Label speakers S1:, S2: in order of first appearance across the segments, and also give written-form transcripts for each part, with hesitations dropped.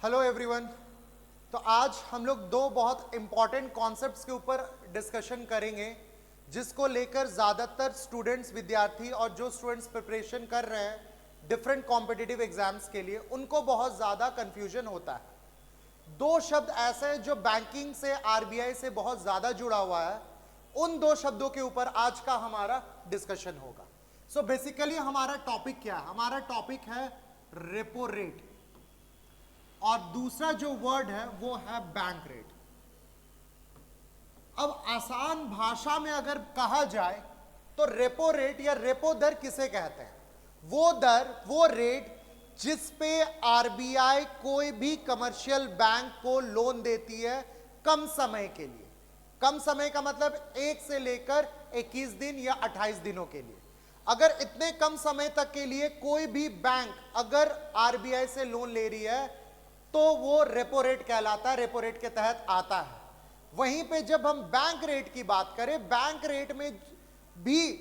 S1: Hello everyone. तो आज हम लोग दो बहुत इंपॉर्टेंट कॉन्सेप्ट्स के ऊपर डिस्कशन करेंगे जिसको लेकर ज़्यादातर स्टूडेंट्स, विद्यार्थी और जो स्टूडेंट्स प्रिपरेशन कर रहे हैं डिफरेंट कॉम्पिटिटिव एग्जाम्स के लिए, उनको बहुत ज़्यादा कन्फ्यूजन होता है। दो शब्द ऐसे हैं जो बैंकिंग से, आरबीआई से बहुत ज़्यादा जुड़ा हुआ है। उन दो शब्दों के ऊपर आज का हमारा डिस्कशन होगा। सो बेसिकली हमारा टॉपिक क्या है? हमारा टॉपिक है रेपो रेट और दूसरा जो वर्ड है वो है बैंक रेट। अब आसान भाषा में अगर कहा जाए तो रेपो रेट या रेपो दर किसे कहते हैं? वो दर, वो रेट जिस पे आरबीआई कोई भी कमर्शियल बैंक को लोन देती है कम समय के लिए। कम समय का मतलब 1 से लेकर 21 दिन या 28 दिनों के लिए। अगर इतने कम समय तक के लिए कोई भी बैंक अगर आरबीआई से लोन ले रही है तो वो रेपो रेट कहलाता है, रेपो रेट के तहत आता है। वहीं पे जब हम बैंक रेट की बात करें, बैंक रेट में भी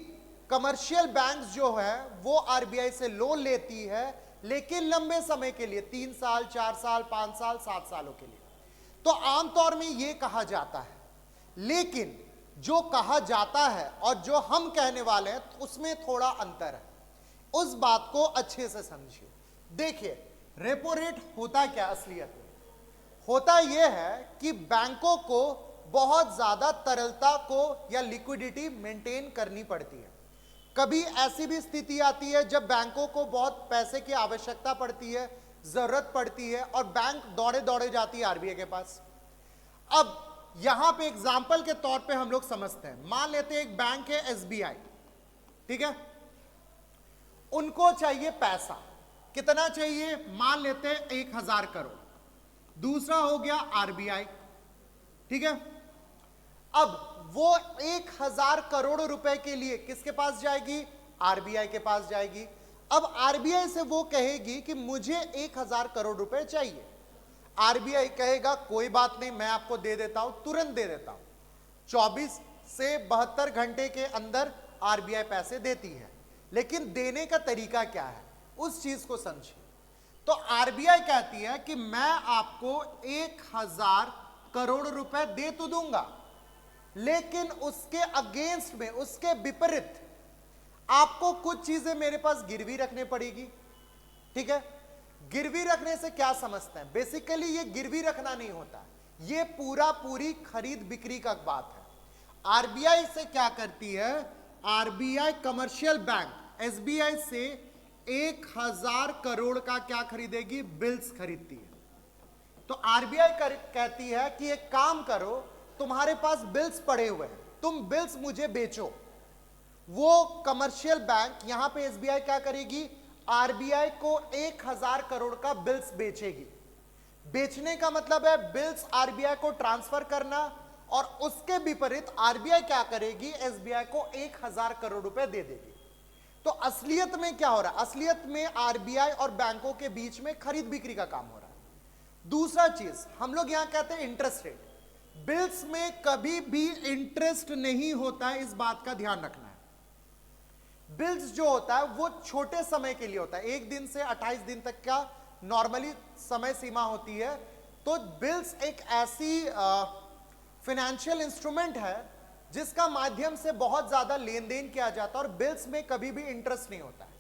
S1: कमर्शियल बैंक्स जो है वो आरबीआई से लोन लेती है, लेकिन लंबे समय के लिए, 3 साल, 4 साल, 5 साल, 7 सालों के लिए। तो आमतौर में ये कहा जाता है, लेकिन जो कहा जाता है और जो हम कहने वाले हैं उसमें थोड़ा अंतर है। उस बात को अच्छे से समझिए। देखिए, रेपो रेट होता क्या असलियत में? होता यह है कि बैंकों को बहुत ज्यादा तरलता को या लिक्विडिटी मेंटेन करनी पड़ती है। कभी ऐसी भी स्थिति आती है जब बैंकों को बहुत पैसे की आवश्यकता पड़ती है, जरूरत पड़ती है और बैंक दौड़े दौड़े जाती है आरबीआई के पास। अब यहां पे एग्जाम्पल के तौर पे हम लोग समझते हैं, मान लेते हैं एक बैंक है एसबीआई, ठीक है? उनको चाहिए पैसा, कितना चाहिए? मान लेते हैं 1000 करोड़। दूसरा हो गया आरबीआई, ठीक है? अब वो 1000 करोड़ रुपए के लिए किसके पास जाएगी? आरबीआई के पास जाएगी। अब आरबीआई से वो कहेगी कि मुझे 1000 करोड़ रुपए चाहिए। आरबीआई कहेगा कोई बात नहीं, मैं आपको दे देता हूं, तुरंत दे देता हूं। 24 से 72 घंटे के अंदर आरबीआई पैसे देती है। लेकिन देने का तरीका क्या है, उस चीज को समझिए। तो आरबीआई कहती है कि मैं आपको 1000 करोड़ रुपए दे तो दूंगा, लेकिन उसके अगेंस्ट में, उसके विपरीत आपको कुछ चीजें मेरे पास गिरवी रखने पड़ेगी, ठीक है? गिरवी रखने से क्या समझते हैं? बेसिकली ये गिरवी रखना नहीं होता, ये पूरी खरीद बिक्री का बात है। आरबीआई से क्या करती है? आरबीआई कमर्शियल बैंक एसबीआई से 1000 करोड़ का क्या खरीदेगी? बिल्स खरीदती है। तो आरबीआई कहती है कि एक काम करो, तुम्हारे पास बिल्स पड़े हुए हैं, तुम बिल्स मुझे बेचो। वो कमर्शियल बैंक, यहां पे एसबीआई क्या करेगी? आरबीआई को 1000 करोड़ का बिल्स बेचेगी। बेचने का मतलब है बिल्स आरबीआई को ट्रांसफर करना, और उसके विपरीत आरबीआई क्या करेगी? एसबीआई को 1000 करोड़ रुपए दे देगी। तो असलियत में क्या हो रहा है? असलियत में आरबीआई और बैंकों के बीच में खरीद बिक्री का काम हो रहा है। दूसरा चीज हम लोग यहां कहते हैं इंटरेस्ट रेट। बिल्स में कभी भी इंटरेस्ट नहीं होता है, इस बात का ध्यान रखना है। बिल्स जो होता है वो छोटे समय के लिए होता है, 1 दिन से 28 दिन तक का नॉर्मली समय सीमा होती है। तो बिल्स एक ऐसी फाइनेंशियल इंस्ट्रूमेंट है जिसका माध्यम से बहुत ज्यादा लेन देन किया जाता है, और बिल्स में कभी भी इंटरेस्ट नहीं होता है।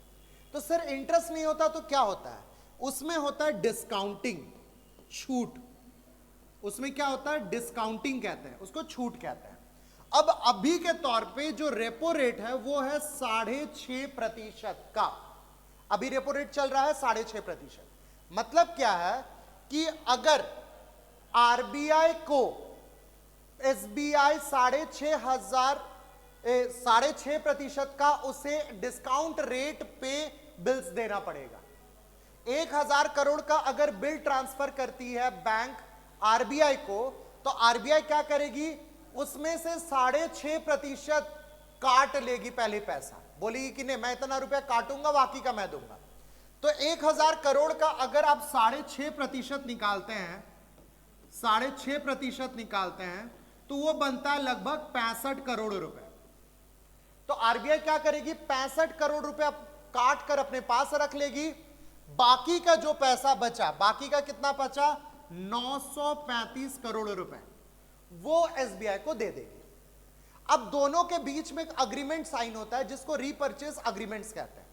S1: तो सर इंटरेस्ट नहीं होता तो क्या होता है? उसमें होता है डिस्काउंटिंग, छूट। उसमें क्या होता है? डिस्काउंटिंग कहते हैं उसको, छूट कहते हैं। अब अभी के तौर पे जो रेपो रेट है वो है 6.5% का। अभी रेपो रेट चल रहा है 6.5%। मतलब क्या है कि अगर आरबीआई को एसबीआई 6.5% का उसे डिस्काउंट रेट पे बिल्स देना पड़ेगा। 1000 करोड़ का अगर बिल ट्रांसफर करती है बैंक आरबीआई को, तो आरबीआई क्या करेगी? उसमें से 6.5% काट लेगी पहले पैसा, बोलेगी कि नहीं मैं इतना रुपया काटूंगा, बाकी का मैं दूंगा। तो 1000 करोड़ का अगर आप 6.5% निकालते हैं, 6.5% निकालते हैं तो वो बनता है लगभग 65 करोड़ रुपए। तो आरबीआई क्या करेगी? 65 करोड़ रुपए काट कर अपने पास रख लेगी। बाकी का जो पैसा बचा, बाकी का कितना बचा, 935 करोड़ रुपए, वो एसबीआई को दे देगी। अब दोनों के बीच में एक अग्रीमेंट साइन होता है जिसको रीपर्चेज अग्रीमेंट्स कहते हैं।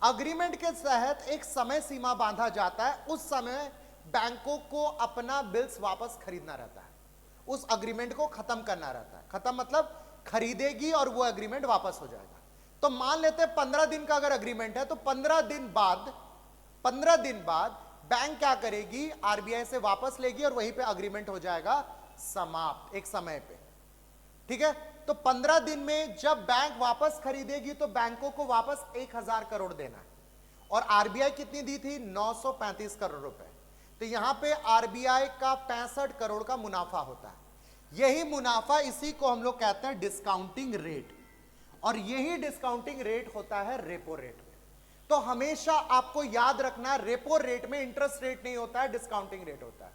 S1: अग्रीमेंट के तहत एक समय सीमा बांधा जाता है, उस समय बैंकों को अपना बिल्स वापस खरीदना रहता है, उस अग्रीमेंट को खत्म करना रहता है। खत्म मतलब खरीदेगी और वो एग्रीमेंट वापस हो जाएगा। तो मान लेते हैं 15 दिन का अगर एग्रीमेंट है तो 15 दिन बाद बैंक क्या करेगी, आरबीआई से वापस लेगी और वहीं पे अग्रीमेंट हो जाएगा समाप्त एक समय पे। ठीक है, तो 15 दिन में जब बैंक वापस खरीदेगी तो बैंकों को वापस 1000 करोड़ देना है, और आरबीआई कितनी दी थी, 935 करोड़ रुपए। तो यहां पे आरबीआई का 65 करोड़ का मुनाफा होता है। यही मुनाफा, इसी को हम लोग कहते हैं डिस्काउंटिंग रेट, और यही डिस्काउंटिंग रेट होता है रेपो रेट में। तो हमेशा आपको याद रखना, रेपो रेट में इंटरेस्ट रेट नहीं होता है, डिस्काउंटिंग रेट होता है।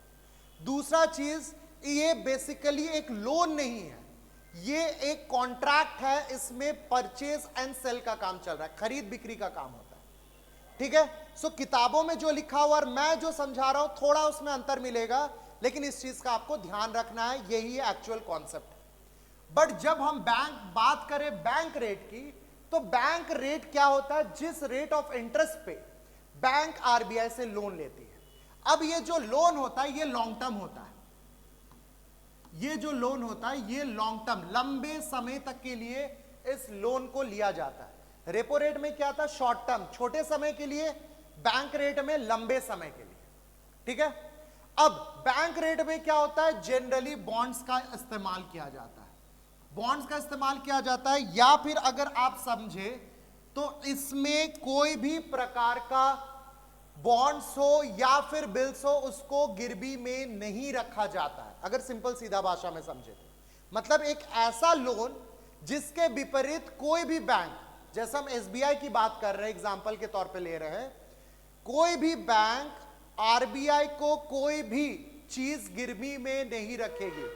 S1: दूसरा चीज, ये बेसिकली एक लोन नहीं है, ये एक कॉन्ट्रैक्ट है, इसमें परचेज एंड सेल का काम चल रहा है, खरीद बिक्री का काम होता है। ठीक है, सो किताबों में जो लिखा हुआ और मैं जो समझा रहा हूं थोड़ा उसमें अंतर मिलेगा, लेकिन इस चीज का आपको ध्यान रखना है, यही एक्चुअल कॉन्सेप्ट है। बट जब हम बात करें बैंक रेट की, तो बैंक रेट क्या होता है, जिस रेट ऑफ इंटरेस्ट पे बैंक आरबीआई से लोन लेती है। अब ये जो लोन होता है ये लॉन्ग टर्म होता है, ये जो लोन होता है ये लॉन्ग टर्म, लंबे समय तक के लिए इस लोन को लिया जाता है। रेपो रेट में क्या था, शॉर्ट टर्म, छोटे समय के लिए, बैंक रेट में लंबे समय के लिए। ठीक है, अब बैंक रेट में क्या होता है, जनरली बॉन्ड्स का इस्तेमाल किया जाता है, बॉन्ड्स का इस्तेमाल किया जाता है, या फिर अगर आप समझे तो इसमें कोई भी प्रकार का बॉन्ड्स हो या फिर बिल्स हो, उसको गिरवी में नहीं रखा जाता है। अगर सिंपल सीधा भाषा में समझे तो मतलब एक ऐसा लोन जिसके विपरीत कोई भी बैंक, जैसे हम एसबीआई की बात कर रहे हैं, एग्जांपल के तौर पे ले रहे हैं, कोई भी बैंक आरबीआई को कोई भी चीज गिरवी में नहीं रखेगी,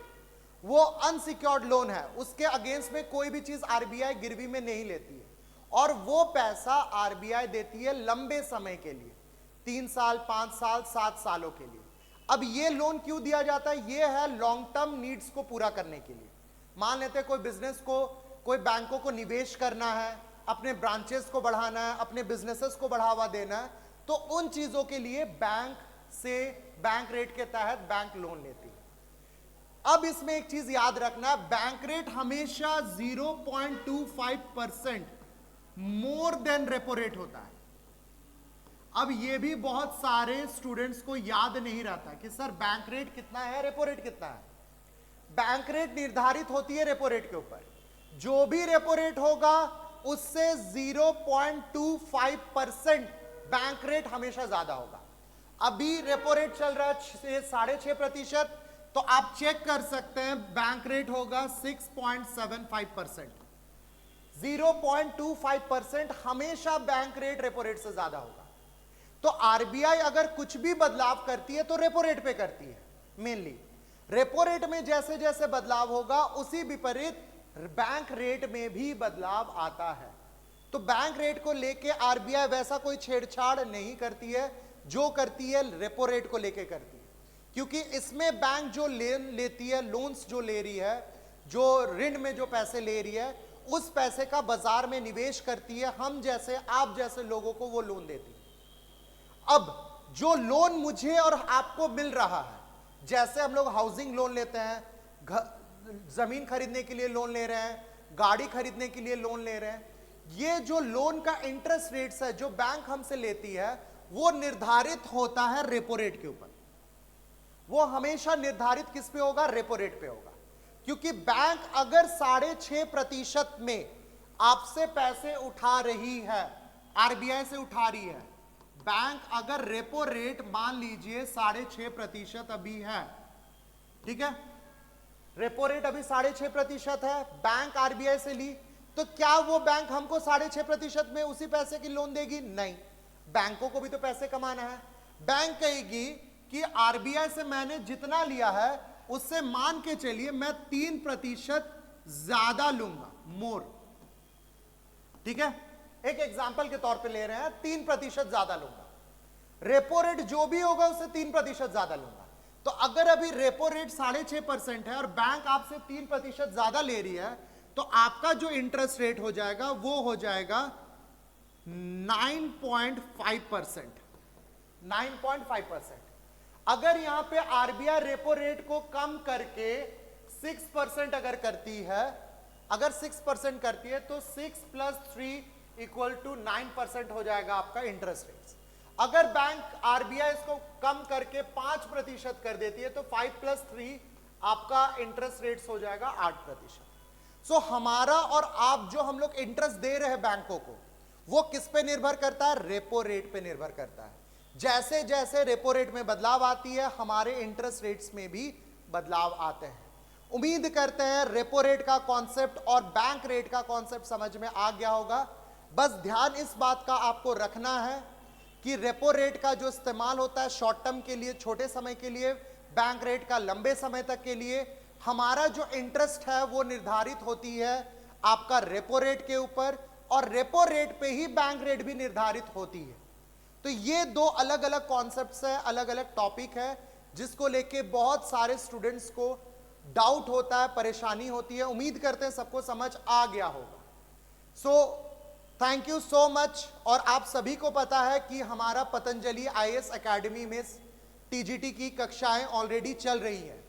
S1: वो अनसिक्योर्ड लोन है, उसके अगेंस्ट में कोई भी चीज आरबीआई गिरवी में नहीं लेती है, और वो पैसा आरबीआई देती है लंबे समय के लिए, 3 साल, 5 साल, 7 सालों के लिए। अब ये लोन क्यों दिया जाता है, ये है लॉन्ग टर्म नीड्स को पूरा करने के लिए। मान लेते हैं कोई बिजनेस को, कोई बैंकों को निवेश करना है, अपने ब्रांचेस को बढ़ाना है, अपने बिजनेसेस को बढ़ावा देना है, तो उन चीजों के लिए बैंक से, बैंक रेट के तहत बैंक लोन लेती है। अब इसमें एक चीज याद रखना, बैंक रेट हमेशा 0.25% मोर देन रेपो रेट होता है। अब ये भी बहुत सारे स्टूडेंट्स को याद नहीं रहता कि सर बैंक रेट कितना है, रेपो रेट कितना है। बैंक रेट निर्धारित होती है रेपो रेट के ऊपर, जो भी रेपो रेट होगा उससे 0.25% बैंक रेट हमेशा ज्यादा होगा। अभी रेपो रेट चल रहा है 6.5%, तो आप चेक कर सकते हैं बैंक रेट होगा 6.75%। 0.25% हमेशा बैंक रेट रेपो रेट से ज्यादा होगा। तो आरबीआई अगर कुछ भी बदलाव करती है तो रेपो रेट पे करती है मेनली। रेपो रेट में जैसे जैसे बदलाव होगा उसी विपरीत बैंक रेट में भी बदलाव आता है। तो बैंक रेट को लेके आरबीआई वैसा कोई छेड़छाड़ नहीं करती है, जो करती है रेपो रेट को लेके करती है, क्योंकि इसमें बैंक जो लेती है, लोन्स जो ले रही है, जो ऋण में जो पैसे ले रही है, उस पैसे का बाजार में निवेश करती है, हम जैसे, आप जैसे लोगों को वो लोन देती है। अब जो लोन मुझे और आपको मिल रहा है, जैसे हम लोग हाउसिंग लोन लेते हैं, जमीन खरीदने के लिए लोन ले रहे हैं, गाड़ी खरीदने के लिए लोन ले रहे हैं, ये जो लोन का इंटरेस्ट रेट्स है जो बैंक हमसे लेती है, वो निर्धारित होता है रेपो रेट के ऊपर। वो हमेशा निर्धारित किस पे होगा, रेपो रेट पे होगा। क्योंकि बैंक अगर 6.5% में आपसे पैसे उठा रही है, आरबीआई से उठा रही है, बैंक अगर रेपो रेट मान लीजिए 6.5% अभी है, ठीक है, रेपो रेट अभी 6.5% है, बैंक आरबीआई से ली, तो क्या वो बैंक हमको 6.5% में उसी पैसे की लोन देगी? नहीं, बैंकों को भी तो पैसे कमाना है। बैंक कहेगी कि आरबीआई से मैंने जितना लिया है उससे मान के चलिए मैं 3% ज्यादा लूंगा, मोर। ठीक है, एक एग्जाम्पल के तौर पे ले रहे हैं, 3% ज्यादा लूंगा। रेपो रेट जो भी होगा उससे 3% ज्यादा लूंगा। तो अगर अभी रेपो रेट 6.5% है और बैंक आपसे 3% ज्यादा ले रही है, तो आपका जो इंटरेस्ट रेट हो जाएगा वो हो जाएगा 9.5%। 9.5%। अगर यहां पे आरबीआई रेपो रेट को कम करके 6% अगर करती है, अगर 6% करती है, तो 6 + 3 = 9% हो जाएगा आपका इंटरेस्ट रेट। अगर बैंक आरबीआई इसको कम करके 5% कर देती है, तो 5 + 3 आपका इंटरेस्ट रेट्स हो जाएगा 8%। सो हमारा और आप जो हम लोग इंटरेस्ट दे रहे हैं बैंकों को, वो किस पे निर्भर करता है? रेपो रेट पे निर्भर करता है। जैसे जैसे रेपो रेट में बदलाव आती है, हमारे इंटरेस्ट रेट्स में भी बदलाव आते हैं। उम्मीद करते हैं रेपो रेट का कॉन्सेप्ट और बैंक रेट का कॉन्सेप्ट समझ में आ गया होगा। बस ध्यान इस बात का आपको रखना है कि रेपो रेट का जो इस्तेमाल होता है शॉर्ट टर्म के लिए, छोटे समय के लिए, बैंक रेट का लंबे समय तक के लिए। हमारा जो इंटरेस्ट है वो निर्धारित होती है आपका रेपो रेट के ऊपर, और रेपो रेट पे ही बैंक रेट भी निर्धारित होती है। तो ये दो अलग अलग कॉन्सेप्ट्स है, अलग अलग टॉपिक है, जिसको लेके बहुत सारे स्टूडेंट्स को डाउट होता है, परेशानी होती है। उम्मीद करते हैं सबको समझ आ गया होगा। So thank you so much. और आप सभी को पता है कि हमारा पतंजलि आईएएस एकेडमी में टीजीटी की कक्षाएं ऑलरेडी चल रही हैं।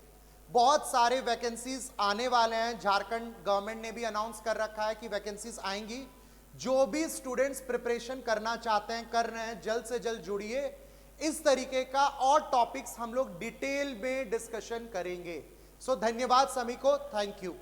S1: बहुत सारे वैकेंसीज आने वाले हैं। झारखंड गवर्नमेंट ने भी अनाउंस कर रखा है कि वैकेंसीज आएंगी। जो भी स्टूडेंट्स प्रिपरेशन करना चाहते हैं, कर रहे हैं, जल्द से जल्द जुड़िए। इस तरीके का और टॉपिक्स हम लोग डिटेल में डिस्कशन करेंगे। सो धन्यवाद सभी को, थैंक यू।